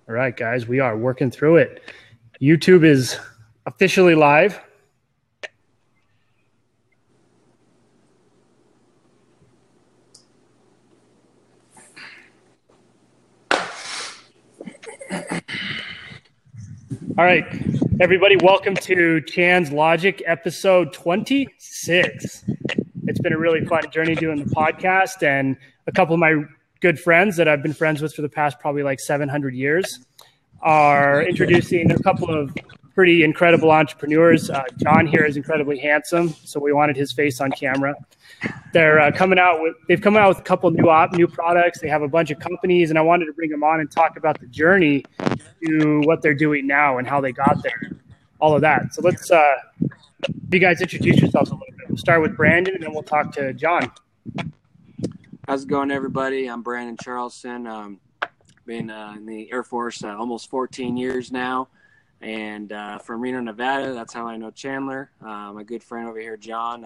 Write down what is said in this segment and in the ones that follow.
All right, guys, we are working through it. YouTube is officially live. All right, everybody, welcome to Chan's Logic, episode 26. It's been a really fun journey doing the podcast, and a couple of my good friends that I've been friends with for the past probably like 700 years are introducing a couple of pretty incredible entrepreneurs. John here is incredibly handsome, so we wanted his face on camera. They've come out with a couple new products. They have a bunch of companies, and I wanted to bring them on and talk about the journey to what they're doing now and how they got there, all of that. So let's you guys introduce yourselves a little bit. We'll start with Brandon, and then we'll talk to John. How's it going, everybody? I'm Brandon Charleston. Been in the Air Force almost 14 years now, and from Reno, Nevada. That's how I know Chandler. My good friend over here, John.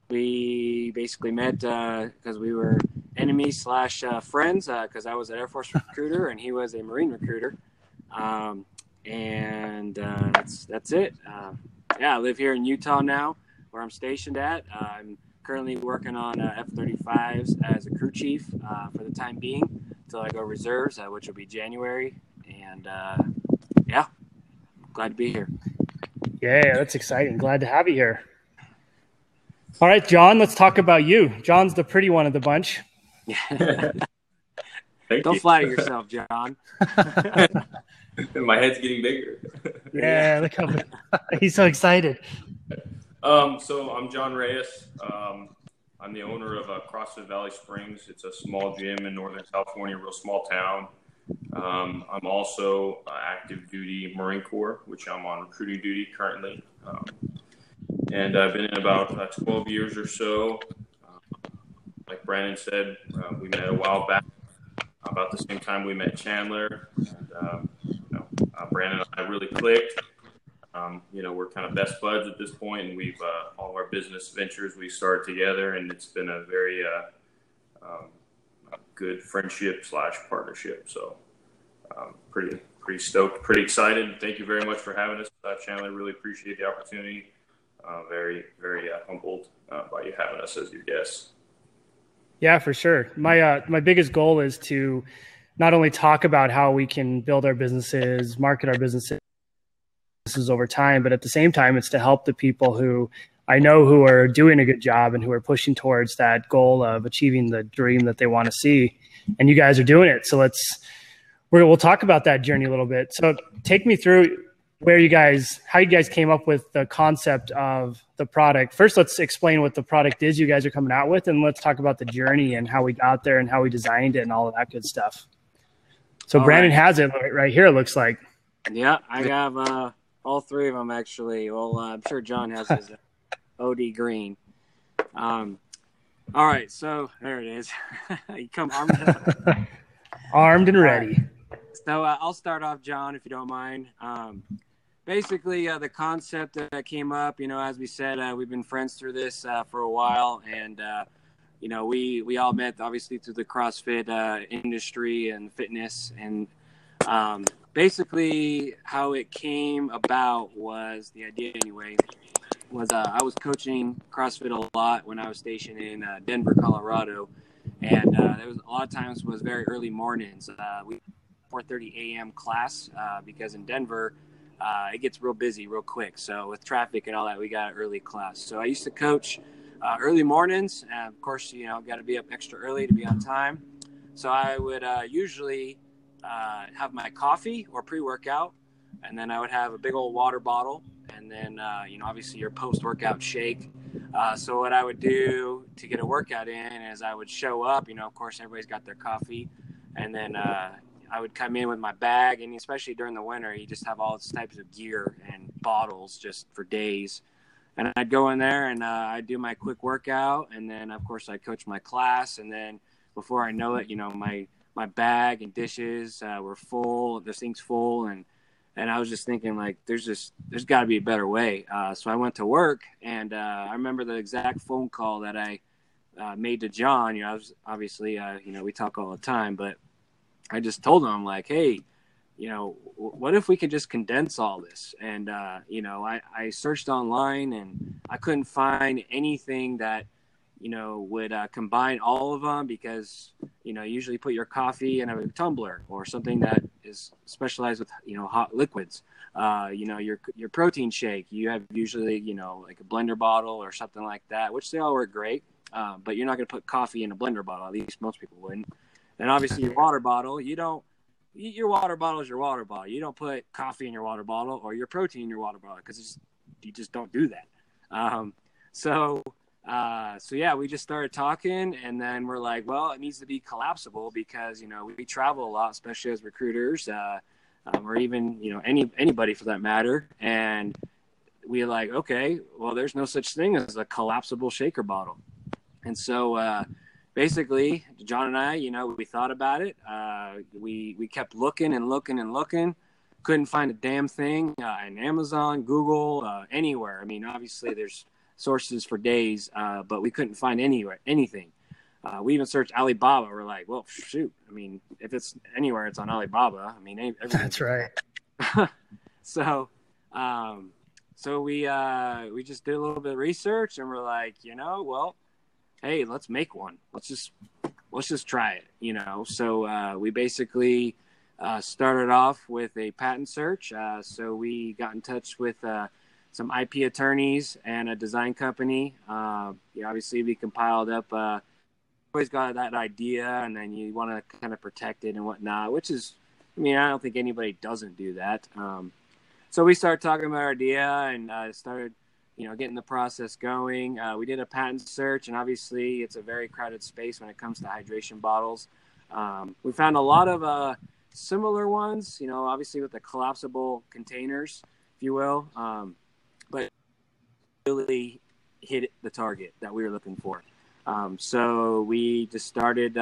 We basically met because we were enemies / friends because I was an Air Force recruiter and he was a Marine recruiter. That's it. I live here in Utah now, where I'm stationed at. I'm currently working on F-35s as a crew chief for the time being until I go reserves, which will be January. And glad to be here. Yeah, that's exciting. Glad to have you here. All right, John, let's talk about you. John's the pretty one of the bunch. Don't flatter yourself, John. My head's getting bigger. Yeah, look how he's so excited. So I'm John Reyes. I'm the owner of CrossFit Valley Springs. It's a small gym in Northern California, a real small town. I'm also active duty Marine Corps, which I'm on recruiting duty currently. And I've been in about 12 years or so. Like Brandon said, we met a while back, about the same time we met Chandler. And, Brandon and I really clicked. We're kind of best buds at this point, and we've all of our business ventures we started together, and it's been a very good friendship / partnership. So pretty stoked, pretty excited. Thank you very much for having us, Chandler. Really appreciate the opportunity. Very, very humbled by you having us as your guests. Yeah, for sure. My biggest goal is to not only talk about how we can build our businesses, market our businesses over time, but at the same time, it's to help the people who I know who are doing a good job and who are pushing towards that goal of achieving the dream that they want to see. And you guys are doing it. So we'll talk about that journey a little bit. So take me through how you guys came up with the concept of the product. First, let's explain what the product is you guys are coming out with, and let's talk about the journey and how we got there and how we designed it and all of that good stuff. So Brandon has it right here, it looks like. Yeah, I have all three of them, actually. Well, I'm sure John has his OD green. All right, so there it is. You come armed. Armed and ready. So I'll start off, John, if you don't mind. Basically, the concept that came up, as we said, we've been friends through this for a while. And, we all met, obviously, through the CrossFit industry and fitness. And basically how it came about was, the idea anyway, was I was coaching CrossFit a lot when I was stationed in Denver, Colorado. And there was a lot of times was very early mornings. We 4:30 a.m. class because in Denver it gets real busy real quick. So with traffic and all that, we got an early class. So I used to coach early mornings. And of course, got to be up extra early to be on time. So I would usually have my coffee or pre-workout, and then I would have a big old water bottle, and then obviously your post-workout shake. So what I would do to get a workout in is I would show up. Of course, everybody's got their coffee, and then I would come in with my bag, and especially during the winter, you just have all types of gear and bottles just for days. And I'd go in there and I'd do my quick workout, and then of course I'd coach my class, and then before I know it, my bag and dishes were full, the sink's full, and I was just thinking like, there's got to be a better way. So I went to work, and I remember the exact phone call that I made to John. I was obviously we talk all the time, but I just told him, I'm like, hey, what if we could just condense all this? And, I searched online and I couldn't find anything that, would combine all of them, because, usually put your coffee in a tumbler or something that is specialized with, hot liquids. Your protein shake, you have usually, like a blender bottle or something like that, which they all work great. But you're not going to put coffee in a blender bottle. At least most people wouldn't. And obviously your water bottle, your water bottle is your water bottle. You don't put coffee in your water bottle or your protein in your water bottle, because you just don't do that. So yeah, we just started talking, and then we're like, well, it needs to be collapsible, because, we travel a lot, especially as recruiters, or even, anybody for that matter. And we're like, okay, well, there's no such thing as a collapsible shaker bottle. And so, basically, John and I, we thought about it. We kept looking and looking and looking. Couldn't find a damn thing in Amazon, Google, anywhere. I mean, obviously, there's sources for days, but we couldn't find anything. We even searched Alibaba. We're like, well, shoot. I mean, if it's anywhere, it's on Alibaba. I mean, that's right. So we just did a little bit of research, and we're like, well, hey, let's make one. Let's just try it, So we basically started off with a patent search. So we got in touch with some IP attorneys and a design company. Obviously, we compiled up. Always got that idea, and then you want to kind of protect it and whatnot. Which is, I don't think anybody doesn't do that. So we started talking about our idea and started, getting the process going. We did a patent search, and obviously it's a very crowded space when it comes to hydration bottles. We found a lot of similar ones, obviously with the collapsible containers, if you will, but really hit the target that we were looking for. So we just started,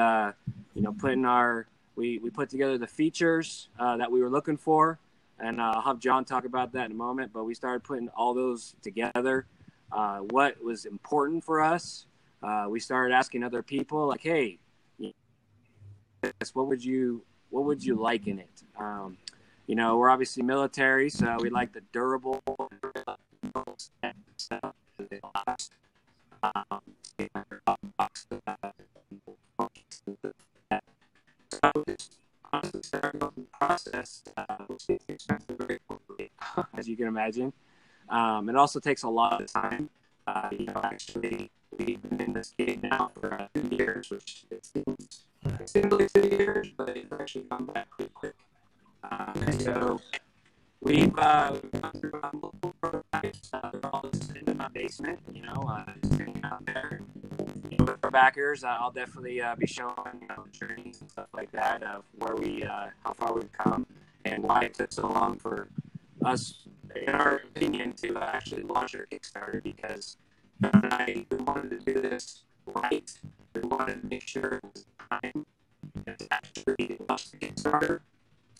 we put together the features that we were looking for. And I'll have John talk about that in a moment, but we started putting all those together. What was important for us, we started asking other people, like, hey, what would you like in it? We're obviously military, so we like the durable stuff. Process very quickly, as you can imagine. It also takes a lot of time. Actually, we've been in this game now for 2 years, which it seems like 2 years, but it's actually gone back pretty quick. So we've gone through multiple prototypes. They're all just in my basement, just hanging out there. With our backers, I'll definitely be showing journeys and stuff like that of where how far we've come, and why it took so long for us, in our opinion, to actually launch our Kickstarter, because we wanted to do this right. We wanted to make sure it was time to actually launch the Kickstarter.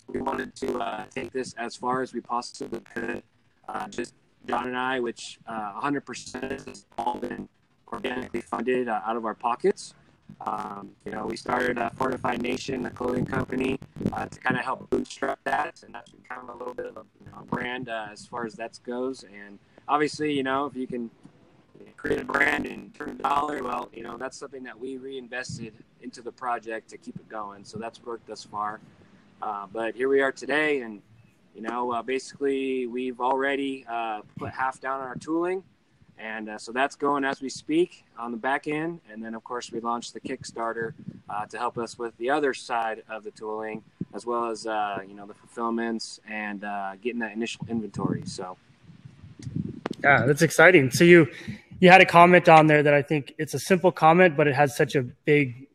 We wanted to take this as far as we possibly could. Just John and I, which 100% has all been organically funded out of our pockets. We started Fortified Nation, the clothing company, to kind of help bootstrap that, and that's become a little bit of a brand as far as that goes. And obviously, if you can create a brand and turn a dollar, well, that's something that we reinvested into the project to keep it going. So that's worked thus far. But here we are today, and basically we've already put half down on our tooling. And so that's going as we speak on the back end. And then, of course, we launched the Kickstarter to help us with the other side of the tooling, as well as, the fulfillments and getting that initial inventory. So, yeah, that's exciting. So you had a comment on there that I think it's a simple comment, but it has such a big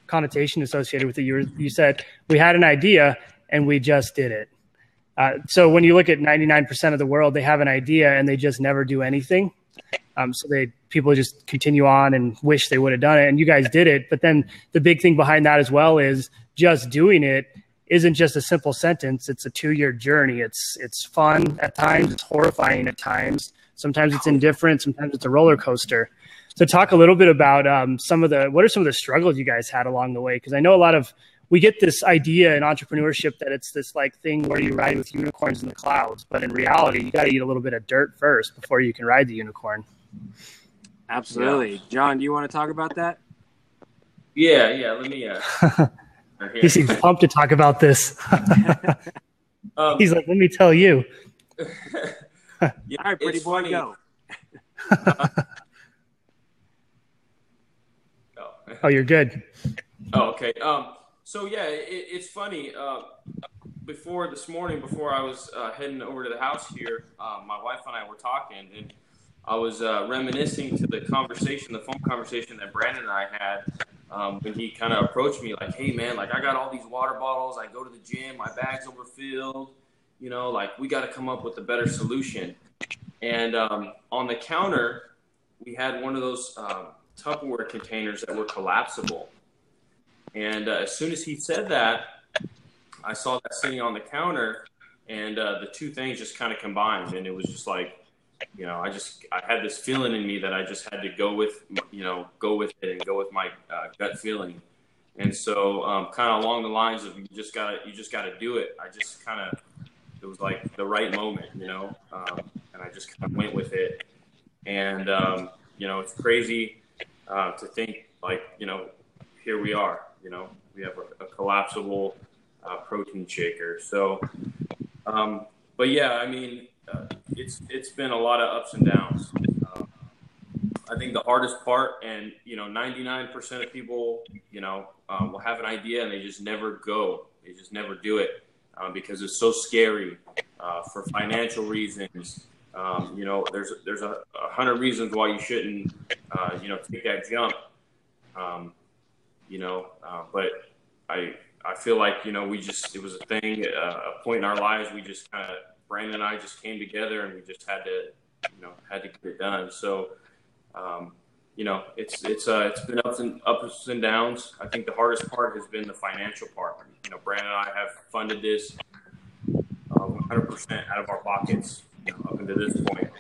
connotation associated with it. You said, we had an idea and we just did it. So when you look at 99% of the world, they have an idea and they just never do anything. So people just continue on and wish they would have done it, and you guys did it. But then the big thing behind that as well is just doing it isn't just a simple sentence. It's a 2-year journey. It's fun at times. It's horrifying at times. Sometimes it's indifferent. Sometimes it's a roller coaster. So talk a little bit about what are some of the struggles you guys had along the way? Because I know a lot of we get this idea in entrepreneurship that it's this like thing where you ride with unicorns in the clouds, but in reality, you got to eat a little bit of dirt first before you can ride the unicorn. Absolutely. Yeah. John, do you want to talk about that? Yeah. Let me. He seems pumped to talk about this. He's like, let me tell you. All right, pretty boy, funny. Go. Oh, you're good. Oh, okay. So yeah, it's funny. This morning, before I was heading over to the house here, my wife and I were talking, and I was reminiscing to the phone conversation that Brandon and I had when he kind of approached me, like, "Hey, man, like I got all these water bottles. I go to the gym, my bag's overfilled. You know, like we got to come up with a better solution." And on the counter, we had one of those Tupperware containers that were collapsible. And as soon as he said that, I saw that sitting on the counter, and the two things just kind of combined. And it was just like, you know, I had this feeling in me that I just had to go with it and go with my gut feeling. And so kind of along the lines of you just gotta do it. It was like the right moment, you know, and I just kind of went with it. And, you know, it's crazy to think like, you know, here we are, you know, we have a collapsible protein shaker. So, but yeah, I mean, it's been a lot of ups and downs. I think the hardest part, and, you know, 99% of people, you know, will have an idea and they just never go. They just never do it because it's so scary for financial reasons. You know, there's 100 reasons why you shouldn't, you know, take that jump. You know, but I feel like, you know, it was a thing, a point in our lives. We just Brandon and I just came together and we just had to get it done. So, you know, it's been ups and downs. I think the hardest part has been the financial part. You know, Brandon and I have funded this 100% out of our pockets, you know, up until this point.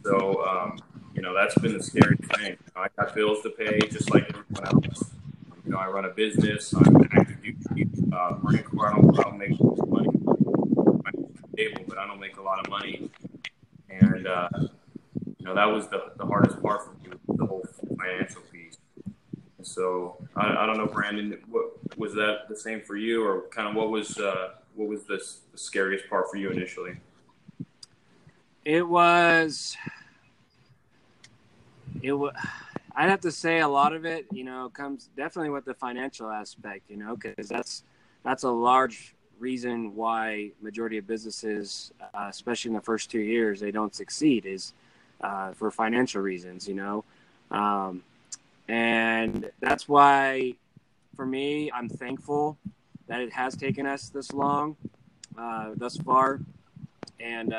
So, you know, that's been the scary thing. I got bills to pay just like everyone else. You know, I run a business. I'm an active duty Marine Corps. I don't make money. I'm stable, but I don't make a lot of money. And you know, that was the hardest part for me, the whole financial piece. And so I don't know, Brandon, what was that the same for you, or kind of what was the scariest part for you initially? It was. I'd have to say a lot of it, you know, comes definitely with the financial aspect, you know, because that's a large reason why majority of businesses, especially in the first 2 years, they don't succeed is for financial reasons, you know. And that's why, for me, I'm thankful that it has taken us this long, thus far. And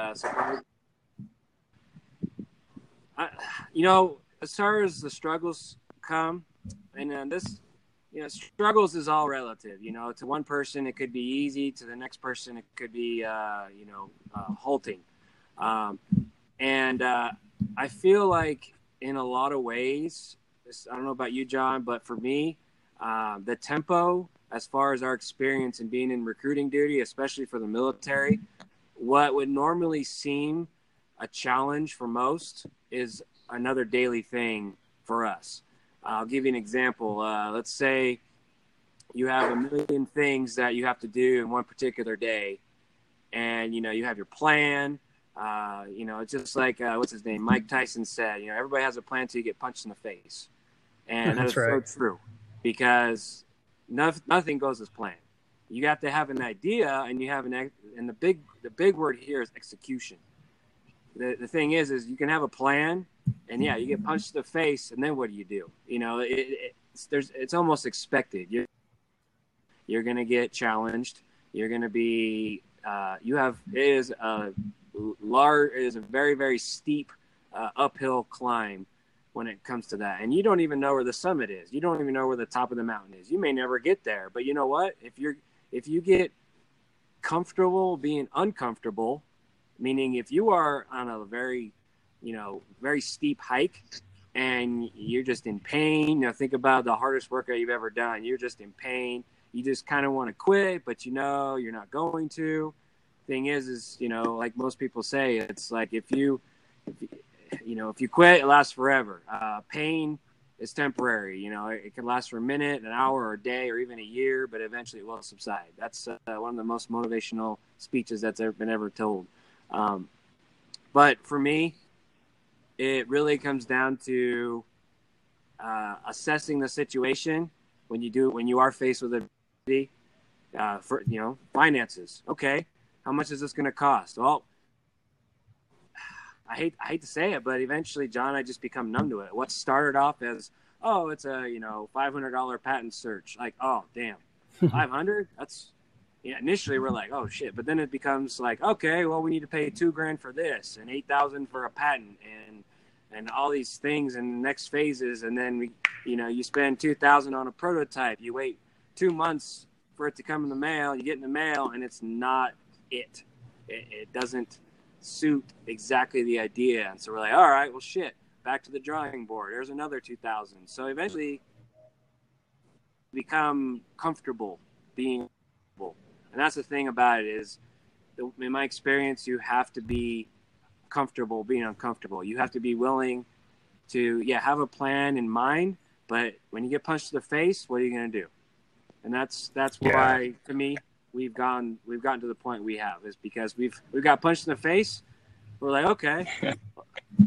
you know, as far as the struggles come, and this, you know, struggles is all relative. You know, to one person it could be easy, to the next person it could be, halting. And I feel like in a lot of ways, I don't know about you, John, but for me, the tempo, as far as our experience in being in recruiting duty, especially for the military, what would normally seem a challenge for most is another daily thing for us. I'll give you an example. Let's say you have a million things that you have to do in one particular day, and, you know, you have your plan. You know, it's just like, what's his name? Mike Tyson said, you know, everybody has a plan until you get punched in the face. And that's right. So true, because nothing goes as planned. You have to have an idea, and you have and the big word here is execution. The thing is you can have a plan, and yeah, you get punched in the face, and then what do? You know, it's almost expected. You're going to get challenged. You're going to be, it is a very, very steep uphill climb when it comes to that. And you don't even know where the summit is. You don't even know where the top of the mountain is. You may never get there, but you know what? If you get comfortable being uncomfortable, meaning if you are on a very, you know, very steep hike and you're just in pain. Think about the hardest workout you've ever done. You're just in pain. You just kind of want to quit, but you're not going to. Thing is, like most people say, it's like if you quit, it lasts forever. Pain is temporary. It can last for a minute, an hour, or a day, or even a year, but eventually it will subside. That's one of the most motivational speeches that's ever been told. But for me, it really comes down to assessing the situation when you are faced with adversity. For finances. Okay, how much is this going to cost? Well, I hate to say it, but eventually, John, I just become numb to it. What started off as, it's a $500 patent search. Like, oh damn, 500? That's initially we're like, oh shit, but then it becomes like, okay, well we need to pay $2,000 for this and $8,000 for a patent and all these things and the next phases, and then you spend $2,000 on a prototype. You wait 2 months for it to come in the mail. You get in the mail and it's not it. It doesn't suit exactly the idea, and so we're like, all right, well shit, back to the drawing board. There's another 2,000. So eventually become comfortable being comfortable. And that's the thing about it is, in my experience, you have to be comfortable being uncomfortable. You have to be willing to have a plan in mind, but when you get punched in the face, what are you going to do? And that's why, to me, we've gotten to the point we have, is because we've got punched in the face. We're like, okay,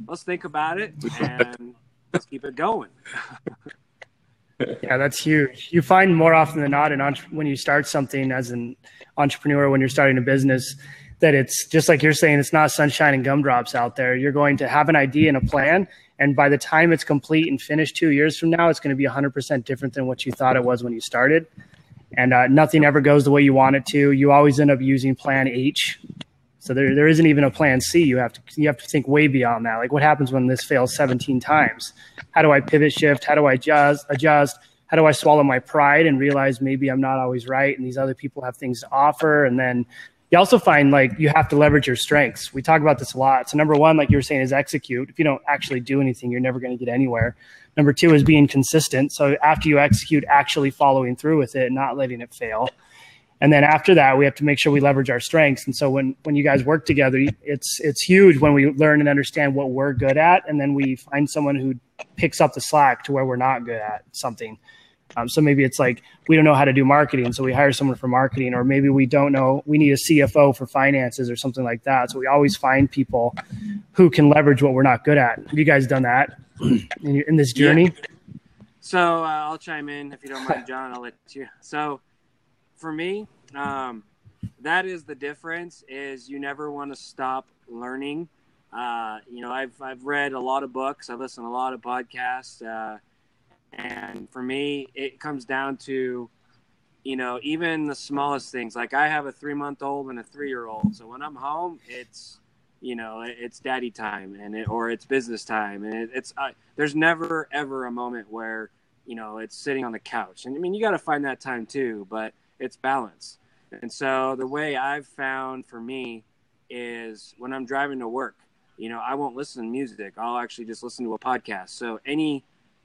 let's think about it and let's keep it going. Yeah, that's huge. You find more often than not when you start something as an entrepreneur, when you're starting a business, that it's just like you're saying, it's not sunshine and gumdrops out there. You're going to have an idea and a plan, and by the time it's complete and finished 2 years from now, it's going to be 100% different than what you thought it was when you started. And nothing ever goes the way you want it to. You always end up using plan H. So there isn't even a plan C. You have to think way beyond that. Like, what happens when this fails 17 times? How do I pivot shift? How do I adjust? How do I swallow my pride and realize maybe I'm not always right and these other people have things to offer? And then you also find, like, you have to leverage your strengths. We talk about this a lot. So number one, like you were saying, is execute. If you don't actually do anything, you're never going to get anywhere. Number two is being consistent. So after you execute, actually following through with it and not letting it fail. And then after that, we have to make sure we leverage our strengths. And so when you guys work together, it's huge when we learn and understand what we're good at, and then we find someone who picks up the slack to where we're not good at something. So maybe it's like, we don't know how to do marketing, so we hire someone for marketing, or maybe we don't know, we need a CFO for finances or something like that. So we always find people who can leverage what we're not good at. Have you guys done that in this journey? Yeah. So I'll chime in if you don't mind, John. I'll let you. So for me, that is the difference, is you never want to stop learning. I've read a lot of books. I've listened to a lot of podcasts. And for me, it comes down to, even the smallest things. Like, I have a 3-month-old and a 3-year-old. So when I'm home, it's daddy time or it's business time. And there's never, ever a moment where, it's sitting on the couch. And I mean, you got to find that time too, but it's balance. And so the way I've found for me is when I'm driving to work, I won't listen to music. I'll actually just listen to a podcast. So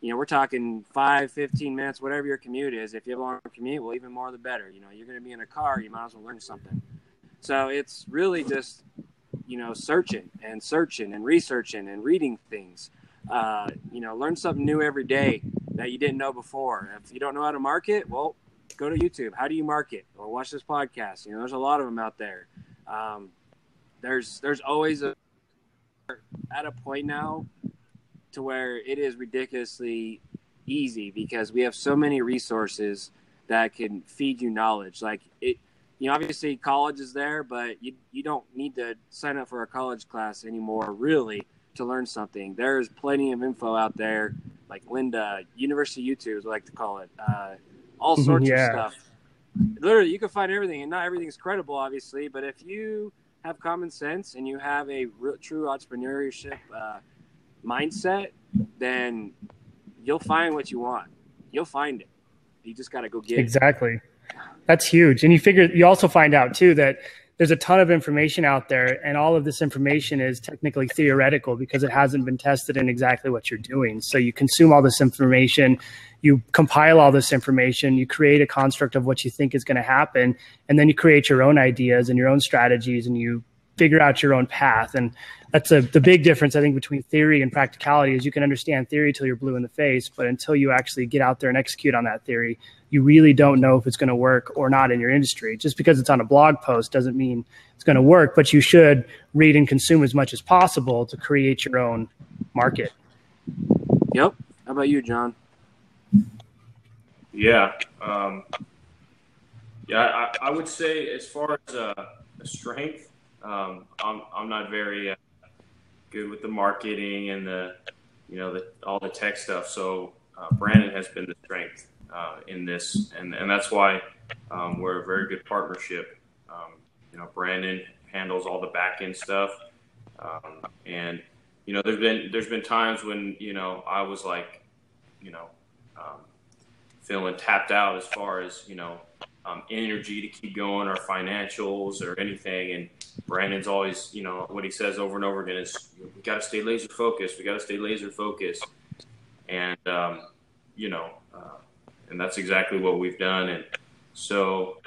we're talking 5, 15 minutes, whatever your commute is. If you have a long commute, well, even more the better. You're going to be in a car, you might as well learn something. So it's really just, searching and researching and reading things. Learn something new every day that you didn't know before. If you don't know how to market, well, go to YouTube. How do you market? Or watch this podcast. There's a lot of them out there. There's always at a point now to where it is ridiculously easy, because we have so many resources that can feed you knowledge. Like, it, obviously college is there, but you don't need to sign up for a college class anymore, really, to learn something. There's plenty of info out there, like Linda, University YouTube, as I like to call it, all sorts of stuff. Literally, you can find everything, and not everything's credible, obviously, but if you have common sense and you have a true entrepreneurship mindset, then you'll find what you want. You'll find it. You just got to go get it. Exactly. That's huge. And you also find out too that there's a ton of information out there, and all of this information is technically theoretical because it hasn't been tested in exactly what you're doing. So you consume all this information, you compile all this information, you create a construct of what you think is going to happen, and then you create your own ideas and your own strategies, and you figure out your own path. And that's the big difference, I think, between theory and practicality is you can understand theory till you're blue in the face, but until you actually get out there and execute on that theory, you really don't know if it's going to work or not in your industry. Just because it's on a blog post doesn't mean it's going to work, but you should read and consume as much as possible to create your own market. Yep. How about you, John? Yeah. I would say as far as a strength, I'm not very good with the marketing and all the tech stuff. So Brandon has been the strength in this, and that's why we're a very good partnership. Brandon handles all the back end stuff, and there's been times when I was like feeling tapped out as far as energy to keep going or financials or anything. And Brandon's always, what he says over and over again is, we got to stay laser focused. We got to stay laser focused. And, and that's exactly what we've done. And so,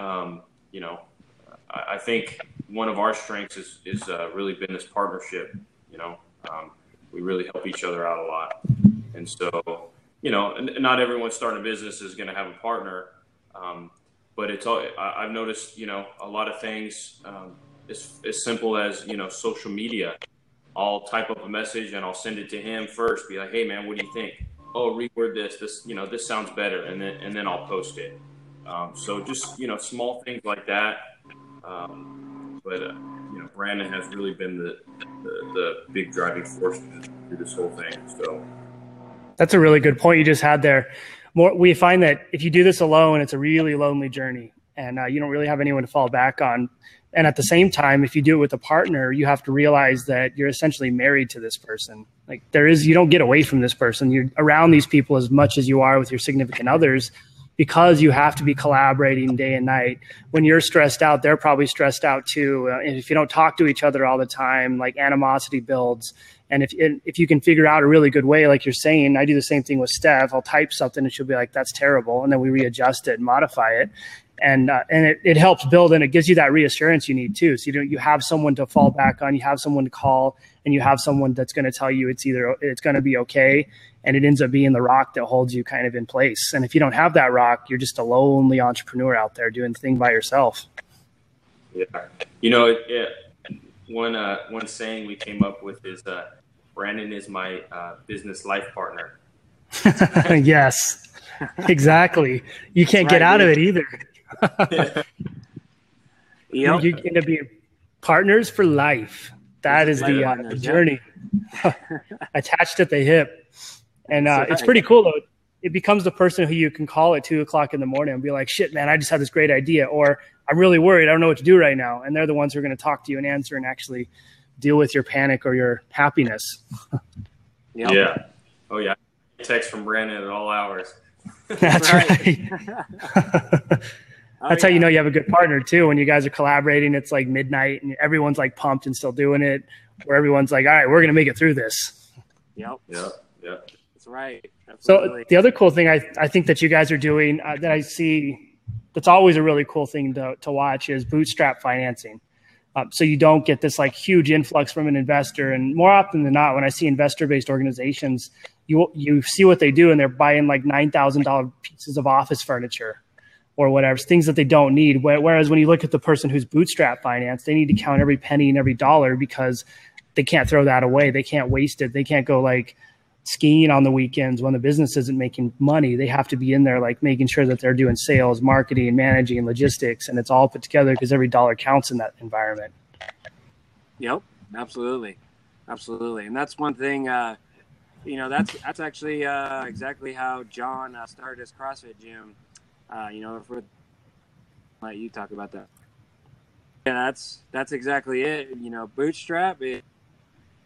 I think one of our strengths is really been this partnership. We really help each other out a lot. And so, not everyone starting a business is going to have a partner. But it's all, I've noticed, a lot of things as simple as, social media. I'll type up a message and I'll send it to him first. Be like, hey man, what do you think? Oh, reword this. This sounds better, and then I'll post it. So just small things like that. But Brandon has really been the big driving force through this whole thing. So that's a really good point you just had there. We find that if you do this alone, it's a really lonely journey, and you don't really have anyone to fall back on. And at the same time, if you do it with a partner, you have to realize that you're essentially married to this person. Like you don't get away from this person. You're around these people as much as you are with your significant others, because you have to be collaborating day and night. When you're stressed out, they're probably stressed out too. And if you don't talk to each other all the time, like animosity builds. And if you can figure out a really good way, like you're saying, I do the same thing with Steph. I'll type something and she'll be like, that's terrible. And then we readjust it and modify it. And it helps build, and it gives you that reassurance you need too. So you have someone to fall back on, you have someone to call, and you have someone that's going to tell you it's going to be okay. And it ends up being the rock that holds you kind of in place. And if you don't have that rock, you're just a lonely entrepreneur out there doing the thing by yourself. Yeah. One saying we came up with is, Brandon is my business life partner. Yes, exactly. You can't get out of it either. Yep. You end up being partners for life. That is the journey. Attached at the hip. And it's pretty cool, though. It becomes the person who you can call at 2:00 in the morning and be like, shit, man, I just had this great idea. Or I'm really worried. I don't know what to do right now. And they're the ones who are going to talk to you and answer and actually deal with your panic or your happiness. Yep. Yeah. Oh, yeah. Text from Brandon at all hours. That's right. That's how you know you have a good partner too. When you guys are collaborating, it's like midnight and everyone's like pumped and still doing it, where everyone's like, all right, we're going to make it through this. Yep. Yeah. That's right. So Absolutely. the other cool thing I think that you guys are doing that I see that's always a really cool thing to watch is bootstrap financing. So you don't get this like huge influx from an investor. And more often than not, when I see investor-based organizations, you see what they do, and they're buying like $9,000 pieces of office furniture or whatever, things that they don't need. Whereas when you look at the person who's bootstrap financed, they need to count every penny and every dollar because they can't throw that away. They can't waste it. They can't go like skiing on the weekends when the business isn't making money. They have to be in there like making sure that they're doing sales, marketing, managing, logistics, and it's all put together because every dollar counts in that environment. Yep, absolutely. And that's one thing, that's actually exactly how John started his CrossFit gym. Let you talk about that. Yeah, that's exactly it. Bootstrap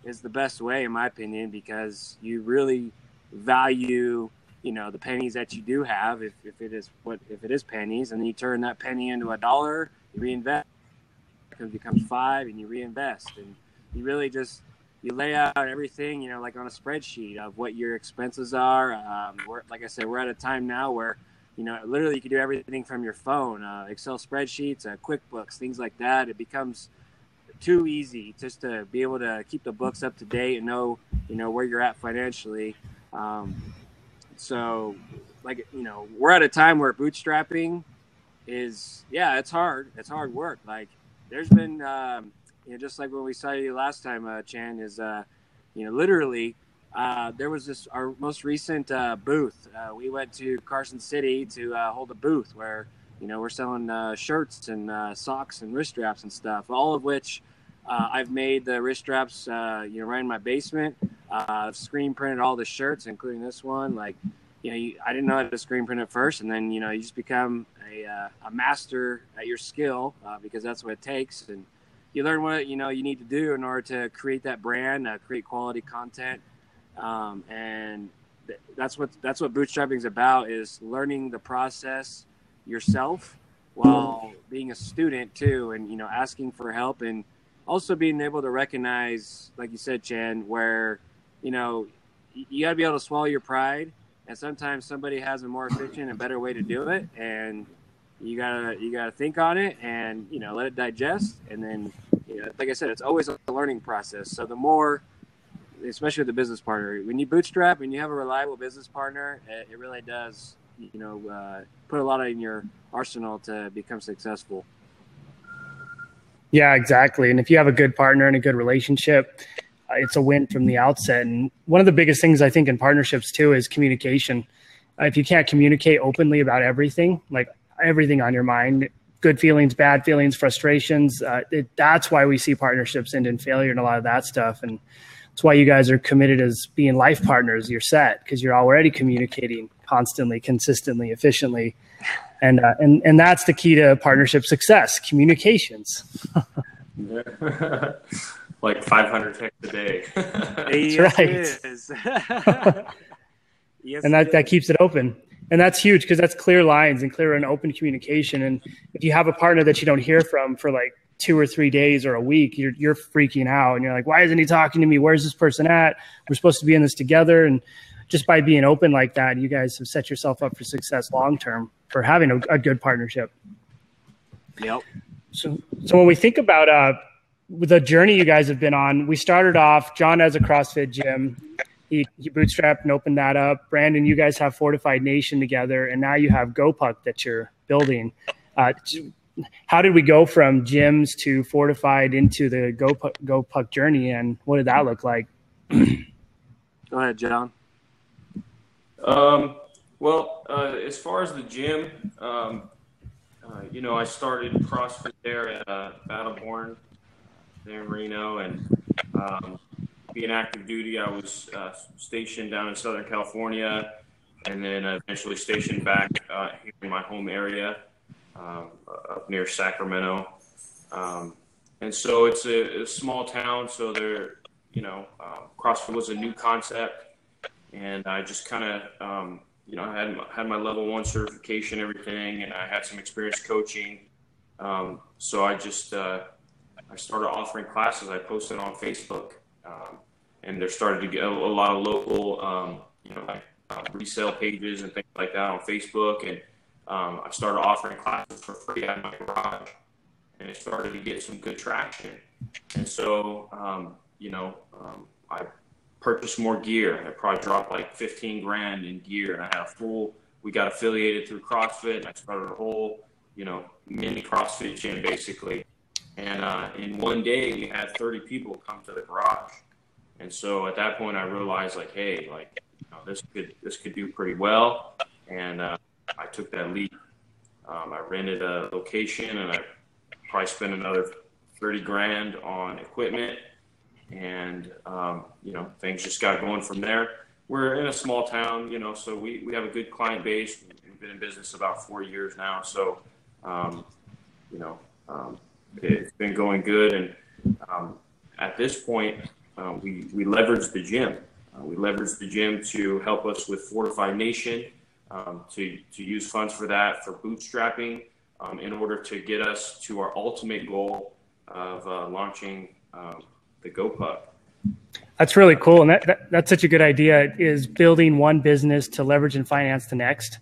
is the best way, in my opinion, because you really value, the pennies that you do have, if it is pennies, and then you turn that penny into $1, you reinvest becomes 5, and you reinvest, and you really just, you lay out everything, like on a spreadsheet of what your expenses are. Like I said, we're at a time now where, literally you can do everything from your phone, Excel spreadsheets, QuickBooks, things like that. It becomes too easy just to be able to keep the books up to date and know, where you're at financially. So like, we're at a time where bootstrapping is, it's hard. It's hard work. Like there's been, just like when we saw you last time, Chan, is, literally, there was our most recent booth. We went to Carson City to hold a booth where, we're selling shirts and socks and wrist straps and stuff, all of which I've made the wrist straps, right in my basement. I've screen printed all the shirts, including this one. Like, I didn't know how to screen print it first. And then, you just become a master at your skill because that's what it takes. And you learn what, you need to do in order to create that brand, create quality content. And that's what bootstrapping is about, is learning the process yourself while being a student too. And, asking for help, and also being able to recognize, like you said, Chan, where, you gotta be able to swallow your pride. And sometimes somebody has a more efficient and better way to do it. And you gotta think on it and, let it digest. And then, like I said, it's always a learning process. So the more, especially with the business partner, when you bootstrap and you have a reliable business partner, it really does, put a lot in your arsenal to become successful. Yeah, exactly. And if you have a good partner and a good relationship, it's a win from the outset. And one of the biggest things I think in partnerships too is communication. If you can't communicate openly about everything, like everything on your mind, good feelings, bad feelings, frustrations, that's why we see partnerships end in failure and a lot of that stuff. And that's why you guys are committed as being life partners. You're set because you're already communicating constantly, consistently, efficiently. And that's the key to partnership success, communications. Like 500 texts a day. That's right. Yes, and that keeps it open. And that's huge because that's clear lines and clear and open communication. And if you have a partner that you don't hear from for like 2 or 3 days or a week, you're freaking out. And you're like, why isn't he talking to me? Where's this person at? We're supposed to be in this together. And just by being open like that, you guys have set yourself up for success long-term for having a good partnership. Yep. So when we think about the journey you guys have been on, we started off, John has a CrossFit gym. He bootstrapped and opened that up. Brandon, you guys have Fortified Nation together, and now you have GoPucc that you're building. How did we go from gyms to Fortified into the GoPucc journey, and what did that look like? Go ahead, John. Well, as far as the gym, I started CrossFit there at Battleborn there in Reno, and being active duty, I was stationed down in Southern California, and then eventually stationed back here in my home area, up near Sacramento. And so it's a small town, so there, CrossFit was a new concept, and I just kind of, I had my level 1 certification, everything, and I had some experience coaching. So I just I started offering classes. I posted on Facebook, and there started to get a lot of local, resale pages and things like that on Facebook. And I started offering classes for free out of my garage, and it started to get some good traction. And so, I purchased more gear. I probably dropped like 15 grand in gear, and I had we got affiliated through CrossFit, and I started a whole, mini CrossFit gym basically. And in one day we had 30 people come to the garage. And so at that point I realized like, hey, this could do pretty well. And I took that leap. I rented a location, and I probably spent another 30 grand on equipment. And, things just got going from there. We're in a small town, so we have a good client base. We've been in business about 4 years now. So, it's been going good. And at this point, we leveraged the gym. We leveraged the gym to help us with Fortified Nation, to use funds for that, for bootstrapping, in order to get us to our ultimate goal, of launching the GoPucc. That's really cool. And that's such a good idea, is building one business to leverage and finance the next.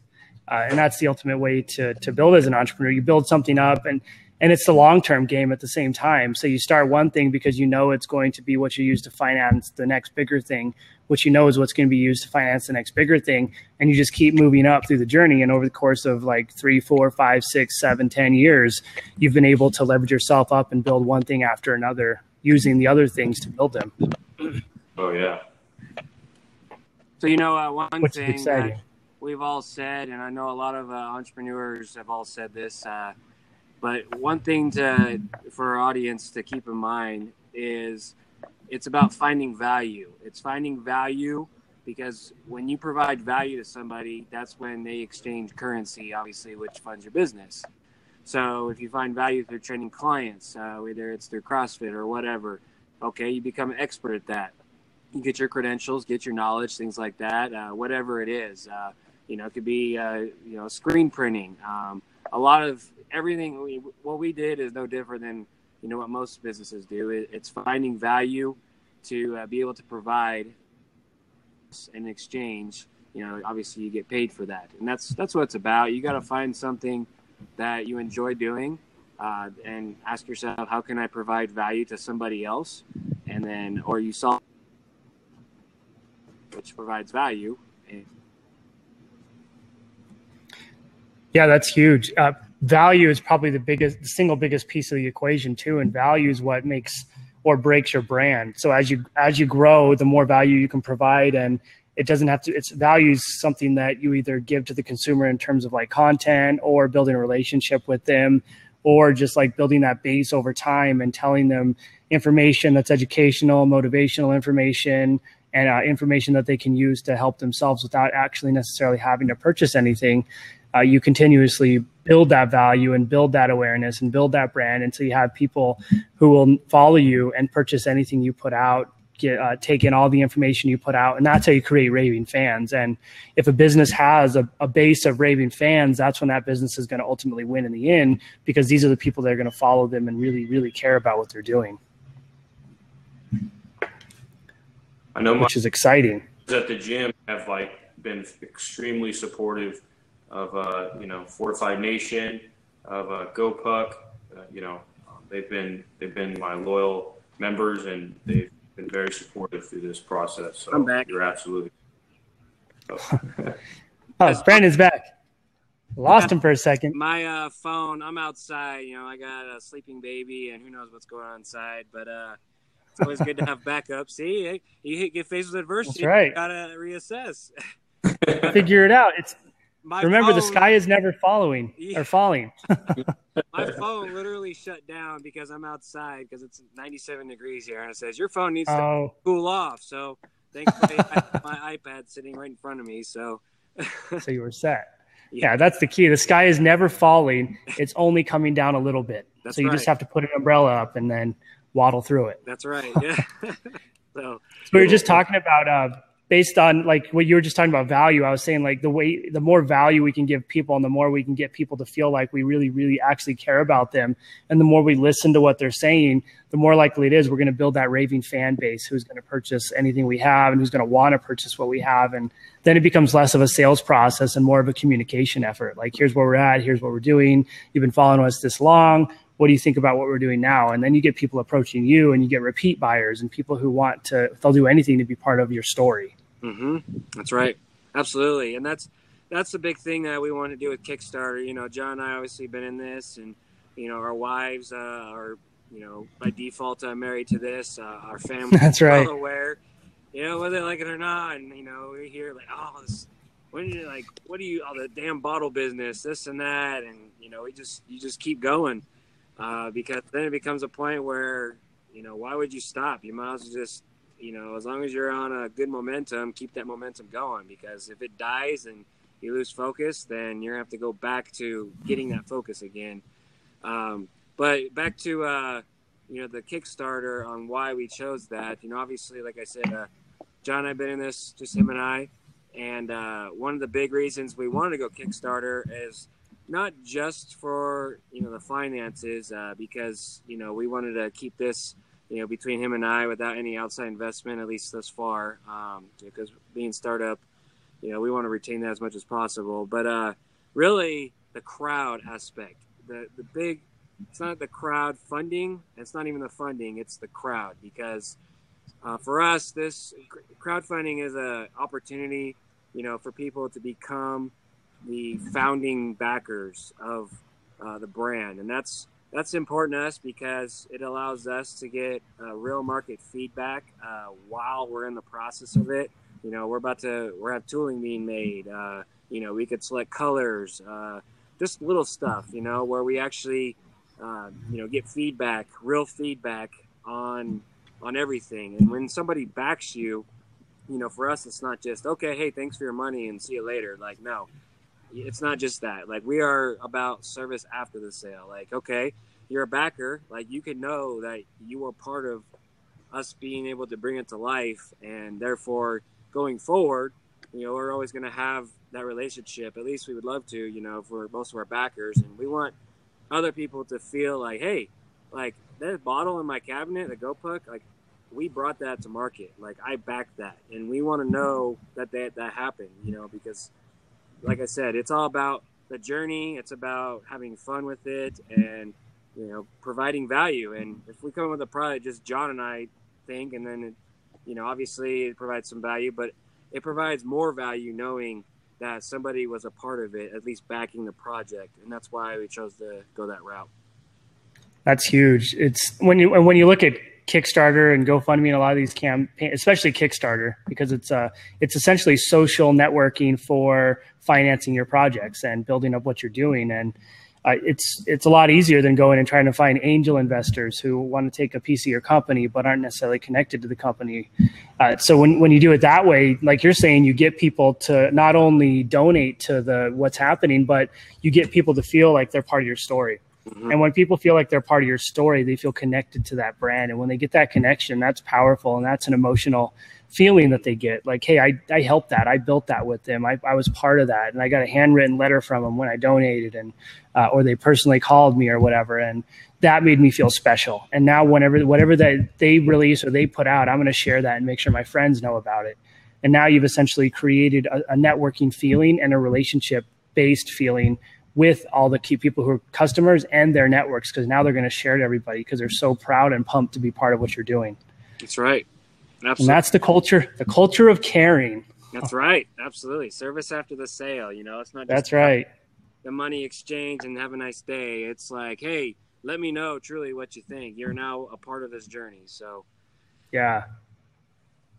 And that's the ultimate way to build as an entrepreneur. You build something up, and it's the long-term game at the same time. So you start one thing because you know it's going to be what you use to finance the next bigger thing, which you know is what's going to be used to finance the next bigger thing. And you just keep moving up through the journey. And over the course of like 3, 4, 5, 6, 7, 10 years, you've been able to leverage yourself up and build one thing after another, using the other things to build them. Oh, yeah. So, one Which thing is exciting. that we've all said, and I know a lot of entrepreneurs have all said this, but one thing for our audience to keep in mind is it's about finding value. It's finding value because when you provide value to somebody, that's when they exchange currency, obviously, which funds your business. So if you find value through training clients, whether it's through CrossFit or whatever, okay, you become an expert at that. You get your credentials, get your knowledge, things like that, whatever it is. It could be, screen printing. A lot of everything, what we did is no different than, what most businesses do. It's finding value to be able to provide in exchange. Obviously you get paid for that. And that's what it's about. You got to find something that you enjoy doing and ask yourself, how can I provide value to somebody else? And then, or you solve, which provides value. Yeah, that's huge. Value is probably the single biggest piece of the equation too. And value is what makes or breaks your brand. So as you grow, the more value you can provide, and it doesn't have to, it's value is something that you either give to the consumer in terms of like content or building a relationship with them, or just like building that base over time and telling them information that's educational, motivational information, and information that they can use to help themselves without actually necessarily having to purchase anything. You continuously build that value and build that awareness and build that brand until you have people who will follow you and purchase anything you put out, take in all the information you put out. And that's how you create raving fans. And if a business has a base of raving fans, that's when that business is going to ultimately win in the end, because these are the people that are going to follow them and really, really care about what they're doing. I know, which is exciting. At the gym have been extremely supportive of Fortified Nation, of GoPucc. They've been my loyal members, and they've been very supportive through this process. So I'm back. You're absolutely. Brandon's back. Lost him for a second. My phone. I'm outside. I got a sleeping baby, and who knows what's going on inside, but. It's always good to have backup. See, you get faced with adversity. That's right. You gotta reassess. Figure it out. Remember, the phone, sky is never falling. My phone literally shut down because I'm outside because it's 97 degrees here, and it says your phone needs to cool off. So thankfully, I have my iPad sitting right in front of me. So you were set. Yeah, that's the key. The sky is never falling. It's only coming down a little bit. That's you just have to put an umbrella up and then waddle through it. That's right. Yeah. So we were just talking about based on like what you were just talking about value. I was saying like the more value we can give people, and the more we can get people to feel like we really, really actually care about them, and the more we listen to what they're saying, the more likely it is we're going to build that raving fan base who's going to purchase anything we have and who's going to want to purchase what we have. And then it becomes less of a sales process and more of a communication effort. Like, here's where we're at. Here's what we're doing. You've been following us this long. What do you think about what we're doing now? And then you get people approaching you, and you get repeat buyers and people who they'll do anything to be part of your story. Mm-hmm. That's right. Absolutely. And that's the big thing that we want to do with Kickstarter. John and I obviously been in this, and, our wives are, by default married to this, our family. That's right. Well aware, whether they like it or not. And, we hear like, what do you, all the damn bottle business, this and that. And, you just keep going. Because then it becomes a point where, why would you stop? You might as well just, as long as you're on a good momentum, keep that momentum going. Because if it dies and you lose focus, then you're going to have to go back to getting that focus again. But back to, the Kickstarter on why we chose that. Obviously, like I said, John and I have been in this, just him and I. And one of the big reasons we wanted to go Kickstarter is not just for, the finances, because, we wanted to keep this, between him and I without any outside investment, at least thus far, because being startup, we want to retain that as much as possible. But really the crowd aspect, the big, it's not the crowd funding. It's not even the funding. It's the crowd, because for us, this crowdfunding is a opportunity, for people to become the founding backers of the brand. And that's important to us because it allows us to get real market feedback while we're in the process of it. We're have tooling being made. We could select colors, just little stuff, where we actually, get feedback, real feedback on everything. And when somebody backs you, for us, it's not just, okay, hey, thanks for your money and see you later. Like, no, it's not just that. Like, we are about service after the sale. Like, okay, you're a backer. Like, you can know that you are part of us being able to bring it to life. And therefore, going forward, we're always going to have that relationship. At least we would love to, for most of our backers. And we want other people to feel like, hey, like, that bottle in my cabinet, the GoPucc, like, we brought that to market. Like, I backed that. And we want to know that happened, because, like I said, it's all about the journey. It's about having fun with it and, providing value. And if we come up with a product, just John and I think, and then, obviously it provides some value, but it provides more value knowing that somebody was a part of it, at least backing the project. And that's why we chose to go that route. That's huge. It's when you look at Kickstarter and GoFundMe and a lot of these campaigns, especially Kickstarter, because it's essentially social networking for financing your projects and building up what you're doing. And it's a lot easier than going and trying to find angel investors who want to take a piece of your company but aren't necessarily connected to the company. So when you do it that way, like you're saying, you get people to not only donate to what's happening, but you get people to feel like they're part of your story. Mm-hmm. And when people feel like they're part of your story, they feel connected to that brand. And when they get that connection, that's powerful. And that's an emotional feeling that they get. Like, hey, I helped that. I built that with them. I was part of that. And I got a handwritten letter from them when I donated, and or they personally called me or whatever. And that made me feel special. And now whatever that they release or they put out, I'm going to share that and make sure my friends know about it. And now you've essentially created a networking feeling and a relationship-based feeling with all the key people who are customers and their networks, because now they're going to share to everybody because they're so proud and pumped to be part of what you're doing. That's right. Absolutely. And that's the culture of caring. That's right. Absolutely. Service after the sale, it's not just that's right. The money exchange and have a nice day. It's like, hey, let me know truly what you think. You're now a part of this journey. So yeah.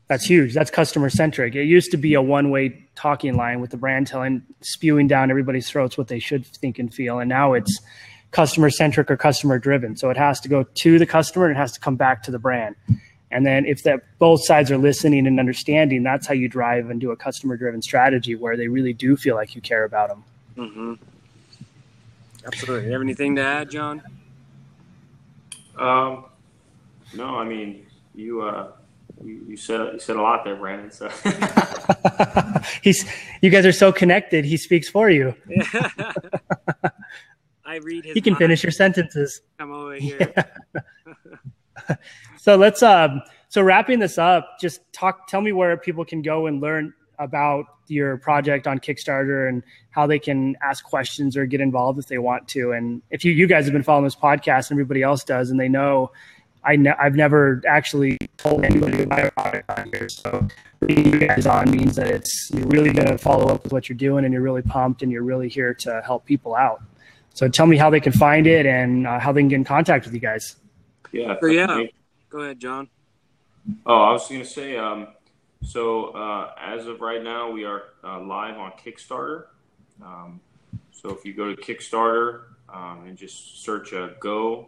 That's huge. That's customer centric. It used to be a one-way talking line with the brand spewing down everybody's throats what they should think and feel. And now it's customer centric or customer driven. So it has to go to the customer and it has to come back to the brand. And then if both sides are listening and understanding, that's how you drive and do a customer driven strategy where they really do feel like you care about them. Mm-hmm. Absolutely. You have anything to add, John? No, I mean, you said a lot there, Brandon. So you guys are so connected. He speaks for you. Yeah. I read his. He can finish your sentences. Come over here. Yeah. So let's so wrapping this up, just tell me where people can go and learn about your project on Kickstarter and how they can ask questions or get involved if they want to. And if you guys have been following this podcast and everybody else does, and they know I've never actually told anybody to buy a product on here. So bringing you guys on means that you're really going to follow up with what you're doing, and you're really pumped, and you're really here to help people out. So tell me how they can find it and how they can get in contact with you guys. Yeah. Go ahead, John. Oh, I was going to say, as of right now, we are live on Kickstarter. So if you go to Kickstarter and just search GoPucc,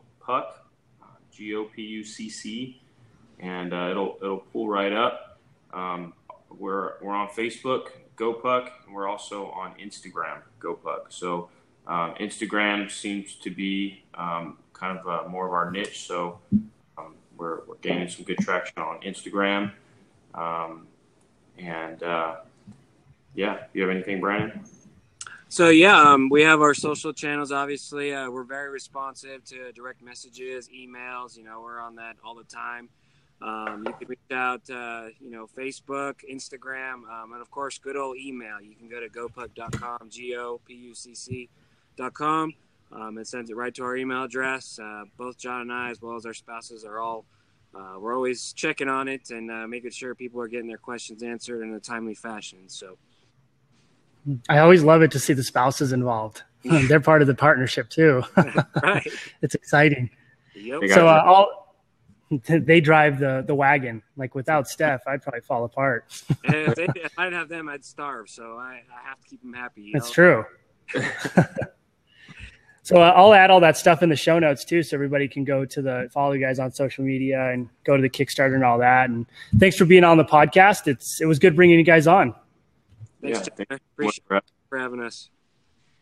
GoPucc, and it'll pull right up. We're on Facebook, GoPucc, and we're also on Instagram, GoPucc. So Instagram seems to be kind of more of our niche. So we're gaining some good traction on Instagram. Yeah, do you have anything, Brandon? So yeah, we have our social channels. Obviously, we're very responsive to direct messages, emails. We're on that all the time. You can reach out, Facebook, Instagram, and of course, good old email. You can go to gopucc.com, GoPucc.com, and send it right to our email address. Both John and I, as well as our spouses, are all we're always checking on it and making sure people are getting their questions answered in a timely fashion. So. I always love it to see the spouses involved. They're part of the partnership too. Right. It's exciting. Yep. So they drive the wagon. Like without Steph, I'd probably fall apart. If I didn't have them, I'd starve. So I have to keep them happy. That's true. So I'll add all that stuff in the show notes too, so everybody can go to follow you guys on social media and go to the Kickstarter and all that. And thanks for being on the podcast. It was good bringing you guys on. Thanks, John. Appreciate you for having us.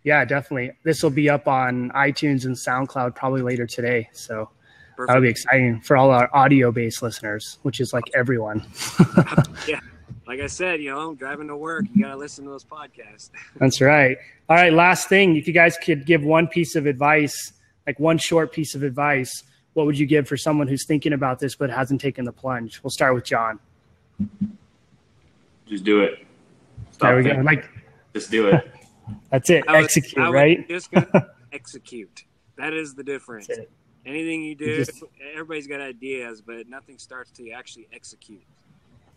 Yeah, definitely. This will be up on iTunes and SoundCloud probably later today. So Perfect. That'll be exciting for all our audio-based listeners, which is like everyone. Yeah. Like I said, driving to work, you got to listen to those podcasts. That's right. All right, last thing. If you guys could give one piece of advice, like one short piece of advice, what would you give for someone who's thinking about this but hasn't taken the plunge? We'll start with John. Just do it. There we go. Just do it. That's it. Execute, right? Just execute. That is the difference. Anything you do, everybody's got ideas, but nothing starts till you actually execute.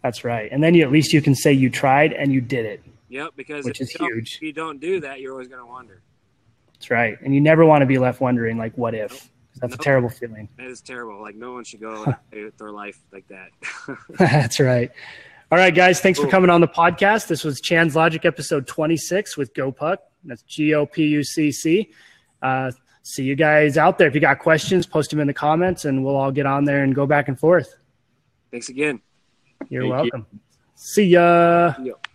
That's right. And then at least you can say you tried and you did it. Yep, because which is huge. If you don't do that, you're always going to wonder. That's right. And you never want to be left wondering, like, what if? That's a terrible feeling. That is terrible. Like, no one should go with their life like that. That's right. All right, guys, thanks for coming on the podcast. This was Chan's Logic episode 26 with GoPucc. That's GoPucc. See you guys out there. If you got questions, post them in the comments, and we'll all get on there and go back and forth. Thanks again. You're welcome. See ya. Yep.